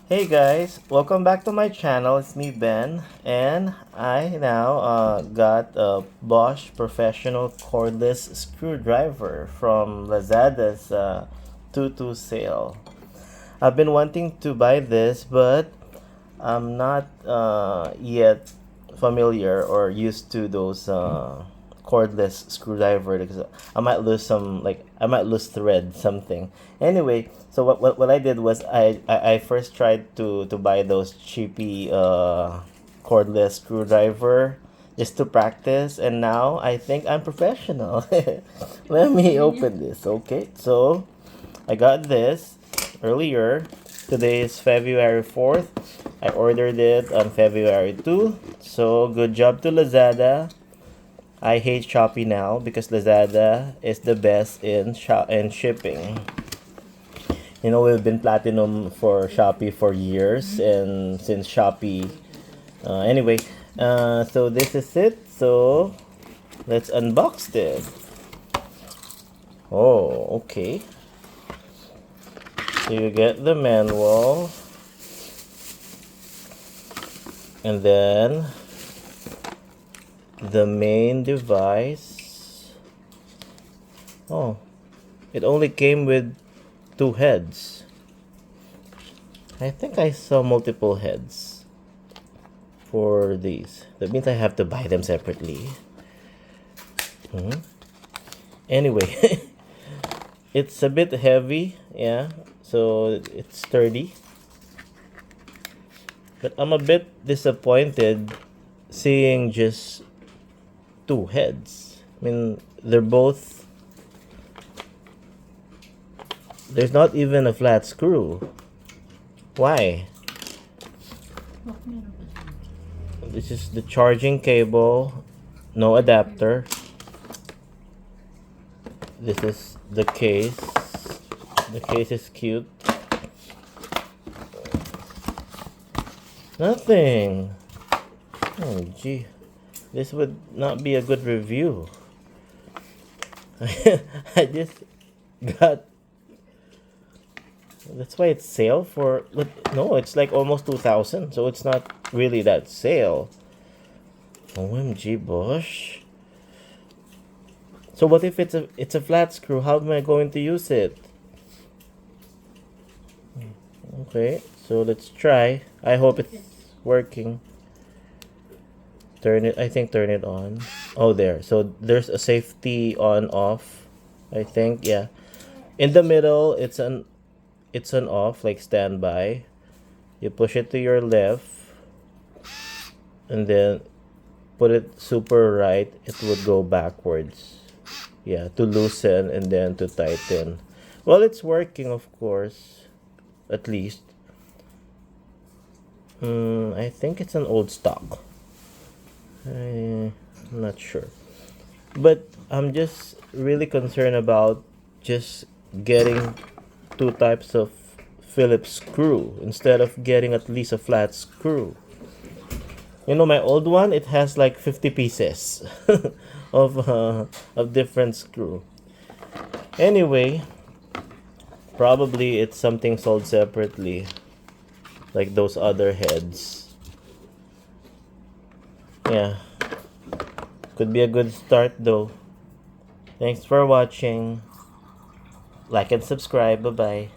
Hey guys, welcome back to my channel. It's me Ben, and I now got a Bosch professional cordless screwdriver from Lazada's 2 sale. I've been wanting to buy this, but I'm not yet familiar or used to those cordless screwdriver because I might lose thread something. Anyway, so what I did was I first tried to buy those cheapy cordless screwdriver just to practice, and now I think I'm professional. Let me open this. Okay, so I got this earlier. Today is February 4th. I ordered it on February 2. So good job to Lazada. I hate Shopee now because Lazada is the best in shipping. You know, we've been platinum for Shopee for years, and since Shopee anyway, so this is it. So let's unbox this. Oh, okay. So you get the manual, and then the main device. Oh, it only came with 2 heads. I think I saw multiple heads for these. That means I have to buy them separately. Anyway, it's a bit heavy, yeah, so it's sturdy. But I'm a bit disappointed seeing just 2 heads. I mean, there's not even a flat screw. Why? This is the charging cable, no adapter. This is the case. The case is cute. Nothing. Oh, gee. This would not be a good review. I just got. That's why it's sale for. No, it's like almost 2,000, so it's not really that sale. OMG, Bosch. So what if it's a flat screw? How am I going to use it? Okay, so let's try. I hope it's working. Turn it on. Oh, there. So there's a safety on off. I think, yeah. In the middle, it's an off, like standby. You push it to your left, and then put it super right. It would go backwards. Yeah, to loosen and then to tighten. Well, it's working, of course. At least. I think it's an old stock. I'm not sure. But I'm just really concerned about just getting 2 types of Phillips screw instead of getting at least a flat screw. You know, my old one, it has like 50 pieces of different screw. Anyway, probably it's something sold separately, like those other heads. Yeah, could be a good start though. Thanks for watching. Like and subscribe. Bye bye.